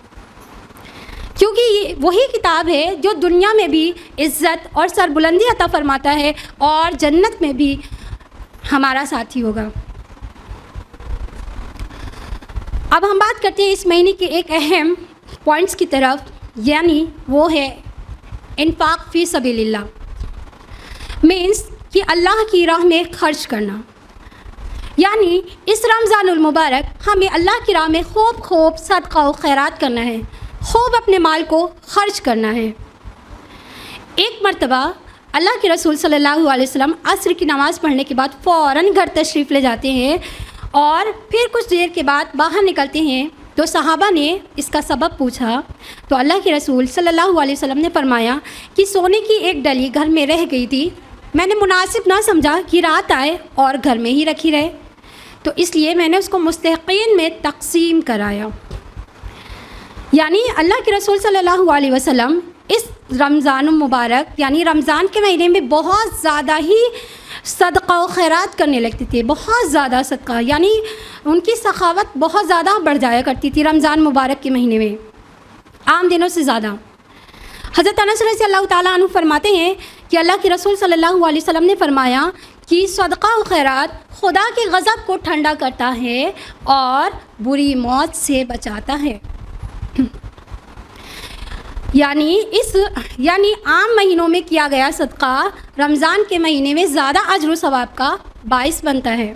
کیونکہ یہ وہی کتاب ہے جو دنیا میں بھی عزت اور سربلندی عطا فرماتا ہے اور جنت میں بھی ہمارا ساتھی ہوگا۔ اب ہم بات کرتے ہیں اس مہینے کے ایک اہم پوائنٹس کی طرف، یعنی وہ ہے انفاق فی سبیل اللہ، مینس کہ اللہ کی راہ میں خرچ کرنا۔ یعنی اس رمضان المبارک ہمیں اللہ کی راہ میں خوب صدقہ و خیرات کرنا ہے، خوب اپنے مال کو خرچ کرنا ہے۔ ایک مرتبہ اللہ کے رسول صلی اللہ علیہ وسلم عصر کی نماز پڑھنے کے بعد فوراً گھر تشریف لے جاتے ہیں اور پھر کچھ دیر کے بعد باہر نکلتے ہیں، تو صحابہ نے اس کا سبب پوچھا تو اللہ کے رسول صلی اللہ علیہ وسلم نے فرمایا کہ سونے کی ایک ڈلی گھر میں رہ گئی تھی، میں نے مناسب نہ سمجھا کہ رات آئے اور گھر میں ہی رکھی رہے، تو اس لیے میں نے اس کو مستحقین میں تقسیم کرایا۔ یعنی اللہ کے رسول صلی اللہ علیہ وسلم اس رمضان مبارک یعنی رمضان کے مہینے میں بہت زیادہ ہی صدقہ و خیرات کرنے لگتے تھے، بہت زیادہ صدقہ، یعنی ان کی سخاوت بہت زیادہ بڑھ جایا کرتی تھی رمضان مبارک کے مہینے میں، عام دنوں سے زیادہ۔ حضرت انس رضی اللہ تعالیٰ عنہ فرماتے ہیں کہ اللہ کے رسول صلی اللہ علیہ وسلم نے فرمایا کہ صدقہ و خیرات خدا کے غضب کو ٹھنڈا کرتا ہے اور بری موت سے بچاتا ہے۔ یعنی عام مہینوں میں کیا گیا صدقہ رمضان کے مہینے میں زیادہ اجر و ثواب کا باعث بنتا ہے،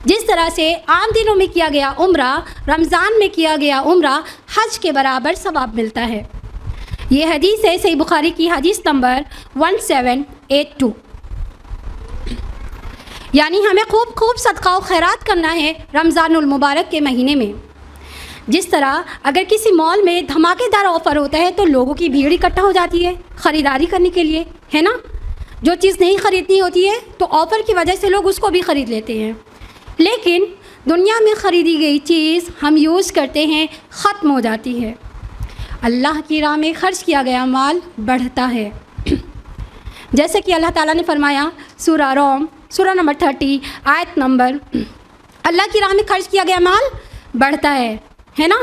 جس طرح سے عام دنوں میں کیا گیا عمرہ رمضان میں کیا گیا عمرہ حج کے برابر ثواب ملتا ہے۔ یہ حدیث ہے صحیح بخاری کی حدیث نمبر 1782۔ یعنی ہمیں خوب صدقہ و خیرات کرنا ہے رمضان المبارک کے مہینے میں۔ جس طرح اگر کسی مال میں دھماکے دار آفر ہوتا ہے تو لوگوں کی بھیڑ اکٹھا ہو جاتی ہے خریداری کرنے کے لیے، ہے نا؟ جو چیز نہیں خریدنی ہوتی ہے تو آفر کی وجہ سے لوگ اس کو بھی خرید لیتے ہیں، لیکن دنیا میں خریدی گئی چیز ہم یوز کرتے ہیں ختم ہو جاتی ہے۔ اللہ کی راہ میں خرچ کیا گیا مال بڑھتا ہے، جیسے کہ اللہ تعالیٰ نے فرمایا سورہ روم سورہ نمبر 30 آیت نمبر، اللہ کی راہ میں خرچ کیا گیا مال بڑھتا ہے نا؟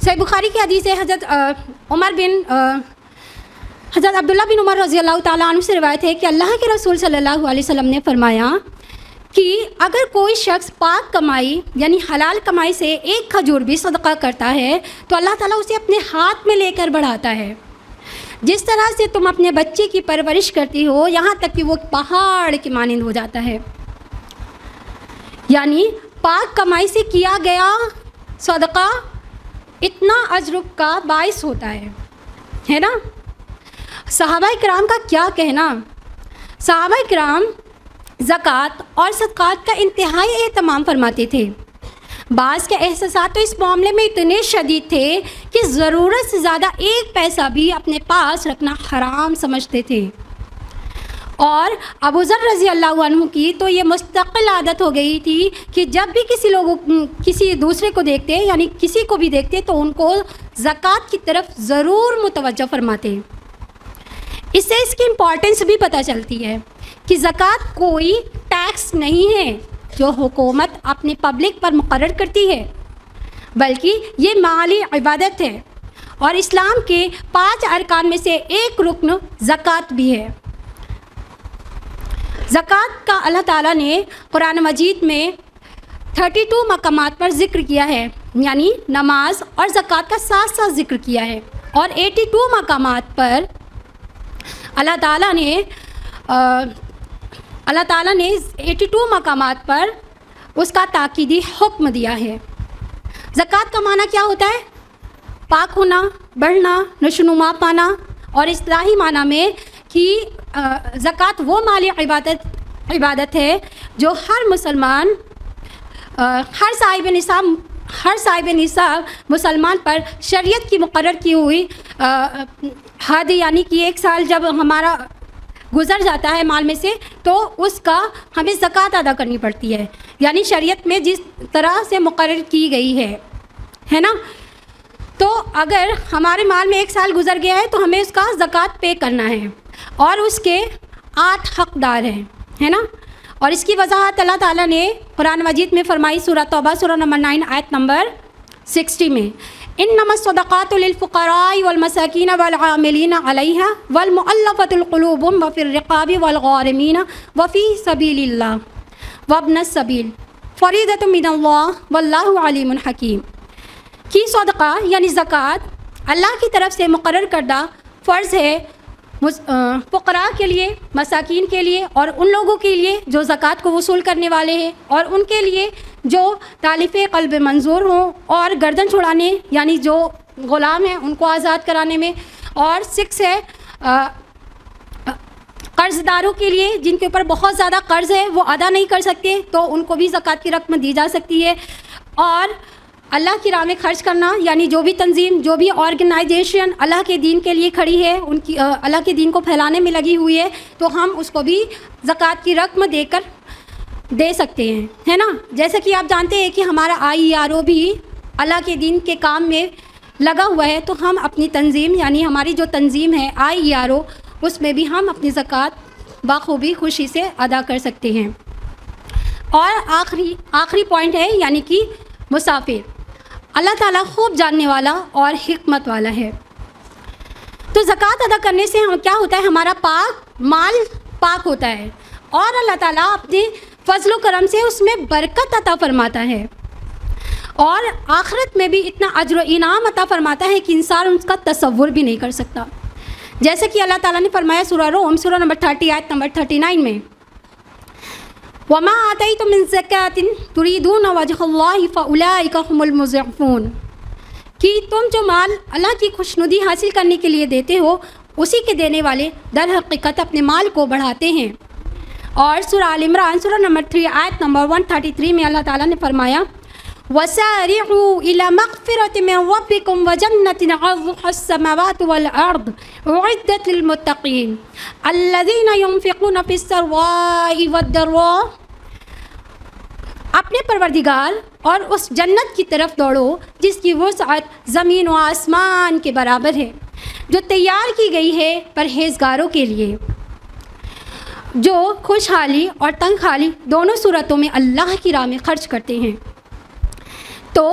صحیح بخاری کی حدیث ہے حضرت عبداللہ بن عمر رضی اللہ تعالیٰ عنہ سے روایت ہے کہ اللہ کے رسول صلی اللہ علیہ وسلم نے فرمایا کہ اگر کوئی شخص پاک کمائی یعنی حلال کمائی سے ایک کھجور بھی صدقہ کرتا ہے تو اللہ تعالیٰ اسے اپنے ہاتھ میں لے کر بڑھاتا ہے۔ جس طرح سے تم اپنے بچے کی پرورش کرتی ہو یہاں تک کہ وہ پہاڑ کے مانند ہو جاتا ہے۔ یعنی پاک کمائی سے کیا گیا صدقہ اتنا اجر کا باعث ہوتا ہے نا؟ صحابہ کرام کا کیا کہنا؟ صحابہ کرام زکوٰۃ اور صدقات کا انتہائی اہتمام فرماتے تھے۔ بعض کے احساسات تو اس معاملے میں اتنے شدید تھے کہ ضرورت سے زیادہ ایک پیسہ بھی اپنے پاس رکھنا حرام سمجھتے تھے، اور ابو ذر رضی اللہ عنہ کی تو یہ مستقل عادت ہو گئی تھی کہ جب بھی کسی دوسرے کو دیکھتے یعنی کسی کو بھی دیکھتے تو ان کو زکوٰۃ کی طرف ضرور متوجہ فرماتے۔ اس سے اس کی امپورٹنس بھی پتہ چلتی ہے کہ زکوٰۃ کوئی ٹیکس نہیں ہے جو حکومت اپنے پبلک پر مقرر کرتی ہے، بلکہ یہ مالی عبادت ہے، اور اسلام کے 5 ارکان میں سے ایک رکن زکوٰۃ بھی ہے۔ زکوٰۃ کا اللہ تعالیٰ نے قرآن مجید میں 32 مقامات پر ذکر کیا ہے، یعنی نماز اور زکوٰۃ کا ساتھ ساتھ ذکر کیا ہے، اور 82 مقامات پر اللہ تعالیٰ نے 82 مقامات پر اس کا تاکیدی حکم دیا ہے۔ زکوٰۃ کا معنی کیا ہوتا ہے؟ پاک ہونا، بڑھنا، نشوونما پانا، اور اصطلاحی معنی میں کہ زکوٰۃ وہ مالی عبادت ہے جو ہر مسلمان ہر صاحب نصاب مسلمان پر شریعت کی مقرر کی ہوئی حد، یعنی کہ 1 سال جب ہمارا گزر جاتا ہے مال میں سے تو اس کا ہمیں زکوٰۃ ادا کرنی پڑتی ہے، یعنی شریعت میں جس طرح سے مقرر کی گئی ہے نا؟ تو اگر ہمارے مال میں 1 سال گزر گیا ہے تو ہمیں اس کا زکوٰۃ پے کرنا ہے، اور اس کے 8 حقدار ہیں، ہے نا؟ اور اس کی وضاحت اللہ تعالیٰ نے قرآن مجید میں فرمائی سورہ توبہ سورہ نمبر 9 آیت نمبر 60 میں، انما الصدقات للفقراء والمساکین والعاملین علیہا والمؤلفۃ القلوبہم وفی الرقاب والغارمین وفی سبیل اللہ وابن السبیل فریضۃ من اللہ واللہ علیم حکیم۔ کہ صدقہ یعنی زکوٰۃ اللہ کی طرف سے مقرر کردہ فرض ہے فقراء کے لیے، مساکین کے لیے، اور ان لوگوں کے لیے جو زکوٰۃ کو وصول کرنے والے ہیں، اور ان کے لیے جو تالیف قلب منظور ہوں، اور گردن چھڑانے یعنی جو غلام ہیں ان کو آزاد کرانے میں، اور 6 ہے قرض داروں کے لیے جن کے اوپر بہت زیادہ قرض ہے وہ ادا نہیں کر سکتے تو ان کو بھی زکوٰۃ کی رقم دی جا سکتی ہے، اور اللہ کی راہ میں خرچ کرنا یعنی جو بھی تنظیم، جو بھی آرگنائزیشن اللہ کے دین کے لیے کھڑی ہے، ان کی اللہ کے دین کو پھیلانے میں لگی ہوئی ہے، تو ہم اس کو بھی زکوٰۃ کی رقم دے سکتے ہیں، ہے نا؟ جیسا کہ آپ جانتے ہیں کہ ہمارا IERO بھی اللہ کے دین کے کام میں لگا ہوا ہے، تو ہم اپنی تنظیم یعنی ہماری جو تنظیم ہے IERO اس میں بھی ہم اپنی زکوٰۃ بخوبی خوشی سے ادا کر سکتے ہیں۔ اور آخری پوائنٹ ہے یعنی کہ مسافر، اللہ تعالیٰ خوب جاننے والا اور حکمت والا ہے۔ تو زکوٰۃ ادا کرنے سے ہم کیا ہوتا ہے، ہمارا مال پاک ہوتا ہے، اور اللہ تعالیٰ اپنے فضل و کرم سے اس میں برکت عطا فرماتا ہے، اور آخرت میں بھی اتنا اجر و انعام عطا فرماتا ہے کہ انسان اس کا تصور بھی نہیں کر سکتا. جیسے کہ اللہ تعالیٰ نے فرمایا سورہ روم سورہ نمبر 30 آیت نمبر 39 میں، وَمَا آتَيْتُم مِّن زَكَاةٍ تُرِيدُونَ وَجْهَ اللَّهِ فَأُولَٰئِكَ هُمُ الْمُضْعِفُونَ، کہ تم جو مال اللہ کی خوشنودی حاصل کرنے کے لیے دیتے ہو، اسی کے دینے والے در حقیقت اپنے مال کو بڑھاتے ہیں. اور سورہ آل عمران سورہ نمبر 3 آیت نمبر 133 میں اللہ تعالیٰ نے فرمایا، وَسَارِعُوا إِلَى مَغْفِرَةٍ مِّن رَّبِّكُمْ وَجَنَّةٍ عَرْضُهَا السَّمَاوَاتُ وَالْأَرْضُ أُعِدَّتْ لِلْمُتَّقِينَ الَّذِينَ يُنفِقُونَ فِي السَّرَّاءِ وَالضَّرَّاءِ. اپنے پروردگار اور اس جنت کی طرف دوڑو جس کی وسعت زمین و آسمان کے برابر ہے، جو تیار کی گئی ہے پرہیزگاروں کے لیے، جو خوشحالی اور تنگ حالی دونوں صورتوں میں اللہ کی راہ میں خرچ کرتے ہیں. تو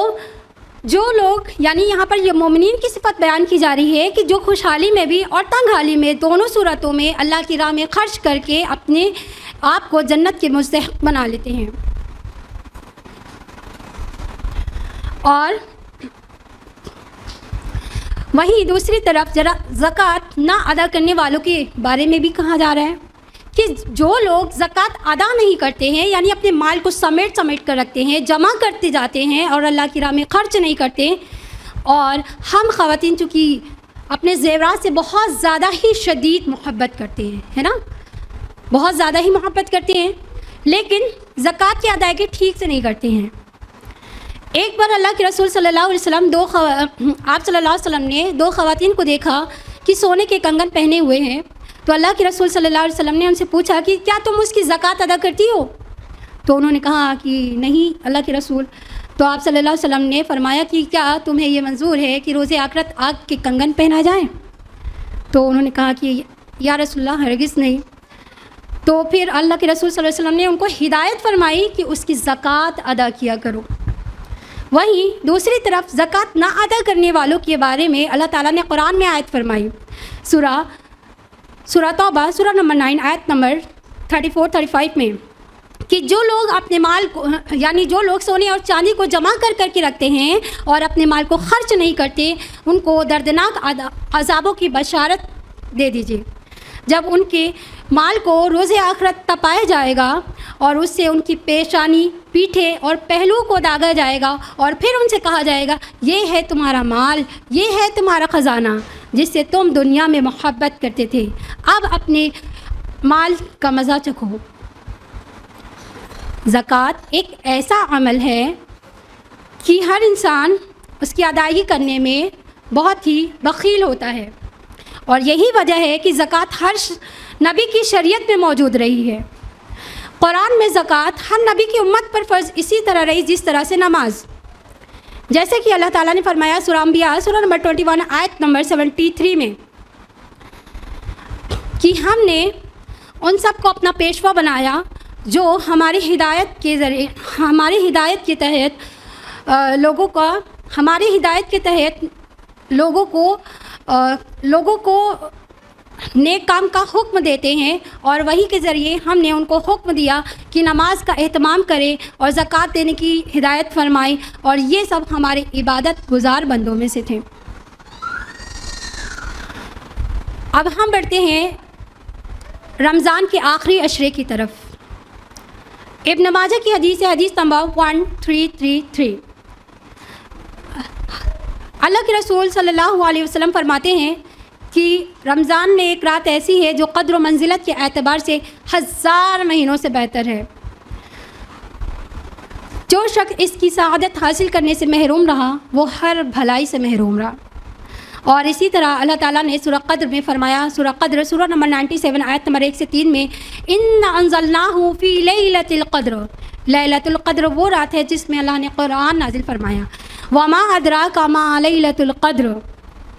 جو لوگ، یعنی یہاں پر یہ مومنین کی صفت بیان کی جا رہی ہے کہ جو خوشحالی میں بھی اور تنگ حالی میں دونوں صورتوں میں اللہ کی راہ میں خرچ کر کے اپنے آپ کو جنت کے مستحق بنا لیتے ہیں. اور وہیں دوسری طرف ذرا زکوٰۃ نہ ادا کرنے والوں کے بارے میں بھی کہا جا رہا ہے کہ جو لوگ زکوٰۃ ادا نہیں کرتے ہیں، یعنی اپنے مال کو سمیٹ کر رکھتے ہیں، جمع کرتے جاتے ہیں اور اللہ کی راہ میں خرچ نہیں کرتے. اور ہم خواتین چونکہ اپنے زیورات سے بہت زیادہ ہی شدید محبت کرتے ہیں، ہے نا، بہت زیادہ ہی محبت کرتے ہیں، لیکن زکوٰۃ کی ادائیگی ٹھیک سے نہیں کرتے ہیں. ایک بار اللہ کے رسول صلی اللہ علیہ وسلم آپ صلی اللہ علیہ وسلم نے دو خواتین کو دیکھا کہ سونے کے کنگن پہنے ہوئے ہیں. تو اللہ کے رسول صلی اللہ علیہ وسلم نے ان سے پوچھا کہ کیا تم اس کی زکوٰۃ ادا کرتی ہو؟ تو انہوں نے کہا کہ نہیں اللہ کے رسول. تو آپ صلی اللہ علیہ وسلم نے فرمایا کہ کیا تمہیں یہ منظور ہے کہ روز آخرت آگ کے کنگن پہنا جائیں؟ تو انہوں نے کہا کہ یا رسول اللہ ہرگز نہیں. تو پھر اللہ کے رسول صلی اللہ علیہ وسلم نے ان کو ہدایت فرمائی کہ اس کی زکوٰۃ ادا کیا کرو. وہیں دوسری طرف زکوٰۃ نہ ادا کرنے والوں کے بارے میں اللہ تعالیٰ نے قرآن میں آیت فرمائی، سورہ توبہ سورہ نمبر 9 آیت نمبر 34-35 میں، کہ جو لوگ اپنے مال کو، یعنی جو لوگ سونے اور چاندی کو جمع کر کے رکھتے ہیں اور اپنے مال کو خرچ نہیں کرتے، ان کو دردناک عذابوں کی بشارت دے دیجیے. جب ان کے مال کو روز آخرت تپایا جائے گا اور اس سے ان کی پیشانی، پیٹھے اور پہلو کو داغا جائے گا، اور پھر ان سے کہا جائے گا یہ ہے تمہارا مال، یہ ہے تمہارا خزانہ جس سے تم دنیا میں محبت کرتے تھے، اب اپنے مال کا مزہ چکھو. زکوٰۃ ایک ایسا عمل ہے کہ ہر انسان اس کی ادائیگی کرنے میں بہت ہی بخیل ہوتا ہے، اور یہی وجہ ہے کہ زکوٰۃ ہر نبی کی شریعت میں موجود رہی ہے. قرآن میں زکوٰۃ ہر نبی کی امت پر فرض اسی طرح رہی جس طرح سے نماز. جیسے کہ اللہ تعالیٰ نے فرمایا سورہ انبیاء سورہ نمبر 21 آیت نمبر 73 میں کہ ہم نے ان سب کو اپنا پیشوا بنایا جو ہماری ہدایت کے ذریعے، ہماری ہدایت کے تحت لوگوں کو نیک کام کا حکم دیتے ہیں، اور وہی کے ذریعے ہم نے ان کو حکم دیا کہ نماز کا اہتمام کرے اور زکوٰۃ دینے کی ہدایت فرمائی، اور یہ سب ہمارے عبادت گزار بندوں میں سے تھے. اب ہم بڑھتے ہیں رمضان کے آخری عشرے کی طرف. ابن ماجہ کی حدیث نمبر 1333. اللہ کے رسول صلی اللہ علیہ وسلم فرماتے ہیں کہ رمضان میں ایک رات ایسی ہے جو قدر و منزلت کے اعتبار سے 1000 مہینوں سے بہتر ہے. جو شخص اس کی سعادت حاصل کرنے سے محروم رہا وہ ہر بھلائی سے محروم رہا. اور اسی طرح اللہ تعالیٰ نے سورہ قدر میں فرمایا، سورہ قدر سورہ نمبر 97 آیت نمبر 1 سے 3 میں، اِنَّا أَنزَلْنَاهُ فِي لَيْلَةِ الْقَدْرِ. لیلۃ القدر وہ رات ہے جس میں اللہ نے قرآن نازل فرمایا. وَمَا أَدْرَاكَ مَا لَيْلَةُ الْقَدْرِ.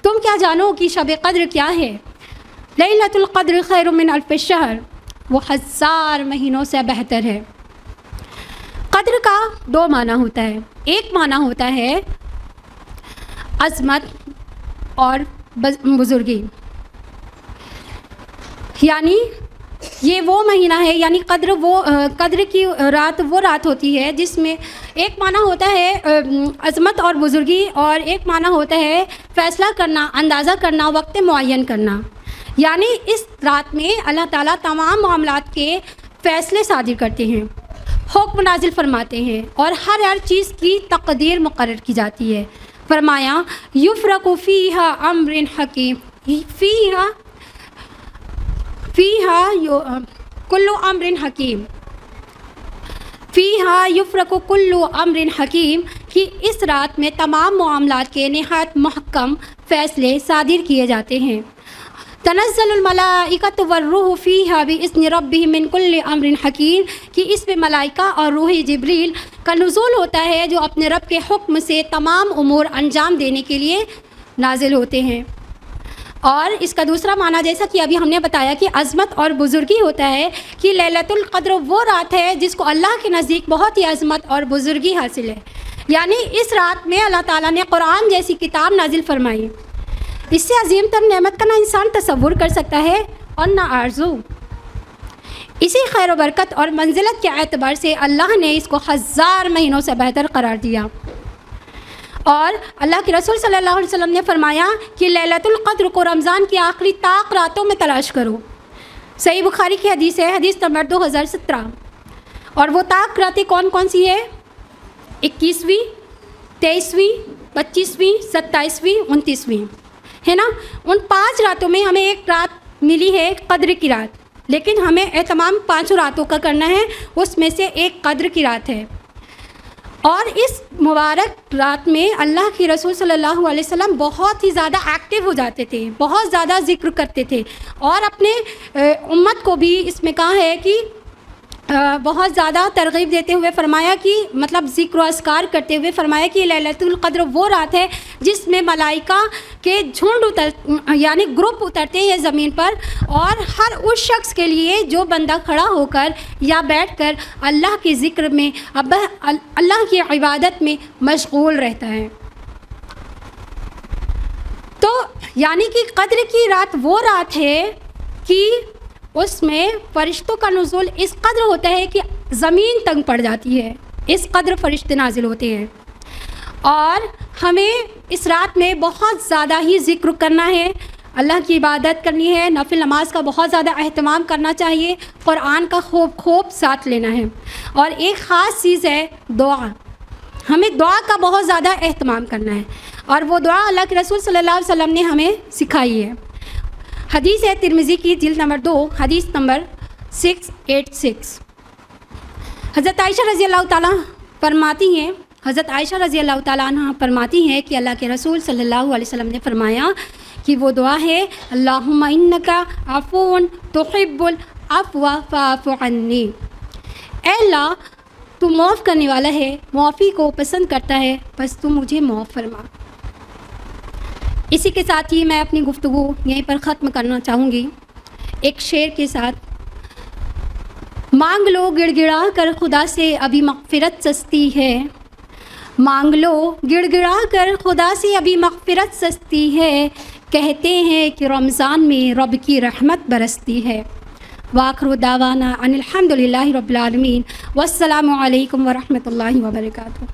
تم کیا جانو کہ شب قدر کیا ہے؟ لیلۃ القدر خیر من الف الشہر. وہ 1000 مہینوں سے بہتر ہے. قدر کا 2 معنی ہوتا ہے. ایک معنی ہوتا ہے عظمت اور بزرگی، یعنی یہ وہ مہینہ ہے، یعنی قدر کی رات وہ رات ہوتی ہے جس میں ایک معنی ہوتا ہے عظمت اور بزرگی، اور ایک معنی ہوتا ہے فیصلہ کرنا، اندازہ کرنا، وقت معین کرنا۔ یعنی اس رات میں اللہ تعالیٰ تمام معاملات کے فیصلے صادر کرتے ہیں، حکم نازل فرماتے ہیں، اور ہر چیز کی تقدیر مقرر کی جاتی ہے۔ فرمایا یفرق فیہا امر حکیم، فیہا کل امر حکیم، فیہا یفرق کل امر حکیم، کہ اس رات میں تمام معاملات کے نہایت محکم فیصلے صادر کیے جاتے ہیں۔ تنزل الملائکۃ والروح فیہا بإذن ربہم من کل امر حکیم، کہ اس میں ملائکہ اور روح جبریل کا نزول ہوتا ہے جو اپنے رب کے حکم سے تمام امور انجام دینے کے لیے نازل ہوتے ہیں۔ اور اس کا دوسرا معنی جیسا کہ ابھی ہم نے بتایا کہ عظمت اور بزرگی ہوتا ہے، کہ لیلۃ القدر وہ رات ہے جس کو اللہ کے نزدیک بہت ہی عظمت اور بزرگی حاصل ہے۔ یعنی اس رات میں اللہ تعالیٰ نے قرآن جیسی کتاب نازل فرمائی، اس سے عظیم تر نعمت کا نہ انسان تصور کر سکتا ہے اور نہ آرزو۔ اسی خیر و برکت اور منزلت کے اعتبار سے اللہ نے اس کو 1000 مہینوں سے بہتر قرار دیا، اور اللہ کے رسول صلی اللہ علیہ وسلم نے فرمایا کہ لیلۃ القدر کو رمضان کی آخری طاق راتوں میں تلاش کرو۔ صحیح بخاری کی حدیث ہے، حدیث نمبر 2017۔ اور وہ طاق راتیں کون کون سی ہے؟ 21ویں، 23ویں، 25ویں، 27ویں، 29ویں، ہے نا؟ ان 5 راتوں میں ہمیں ایک رات ملی ہے قدر کی رات، لیکن ہمیں اہتمام 5 راتوں کا کرنا ہے، اس میں سے ایک قدر کی رات ہے۔ اور اس مبارک رات میں اللہ کے رسول صلی اللہ علیہ وسلم بہت ہی زیادہ ایکٹیو ہو جاتے تھے، بہت زیادہ ذکر کرتے تھے، اور اپنے امت کو بھی اس میں کہا ہے کہ بہت زیادہ ترغیب دیتے ہوئے فرمایا کہ مطلب ذکر و اذکار کرتے ہوئے فرمایا کہ لیلۃ القدر وہ رات ہے جس میں ملائکہ کے جھنڈ یعنی گروپ اترتے ہیں زمین پر، اور ہر اس شخص کے لیے جو بندہ کھڑا ہو کر یا بیٹھ کر اللہ کے ذکر میں، اللہ کی عبادت میں مشغول رہتا ہے۔ تو یعنی کہ قدر کی رات وہ رات ہے کہ اس میں فرشتوں کا نزول اس قدر ہوتا ہے کہ زمین تنگ پڑ جاتی ہے، اس قدر فرشتے نازل ہوتے ہیں۔ اور ہمیں اس رات میں بہت زیادہ ہی ذکر کرنا ہے، اللہ کی عبادت کرنی ہے، نفل نماز کا بہت زیادہ اہتمام کرنا چاہیے، قرآن کا خوب ساتھ لینا ہے۔ اور ایک خاص چیز ہے دعا، ہمیں دعا کا بہت زیادہ اہتمام کرنا ہے، اور وہ دعا اللہ کے رسول صلی اللہ علیہ وسلم نے ہمیں سکھائی ہے۔ حدیث ہے ترمذی کی جلد نمبر 2، حدیث نمبر 686۔ حضرت عائشہ رضی اللہ تعالیٰ فرماتی ہیں، حضرت عائشہ رضی اللہ تعالیٰ عنہ فرماتی ہیں کہ اللہ کے رسول صلی اللہ علیہ وسلم نے فرمایا کہ وہ دعا ہے اللہم انکا عفو تحب العفو فاعف عنی، اے اللہ تو معاف کرنے والا ہے، معافی کو پسند کرتا ہے، بس تو مجھے معاف فرما۔ اسی کے ساتھ ہی میں اپنی گفتگو یہیں پر ختم کرنا چاہوں گی ایک شعر کے ساتھ۔ مانگ لو گڑ گڑا کر خدا سے ابھی مغفرت سستی ہے، مانگ لو گڑ گڑا کر خدا سے ابھی مغفرت سستی ہے، کہتے ہیں کہ رمضان میں رب کی رحمت برستی ہے۔ وآخر دعوانا ان الحمد للہ رب العالمین، والسلام علیکم ورحمۃ اللہ وبرکاتہ۔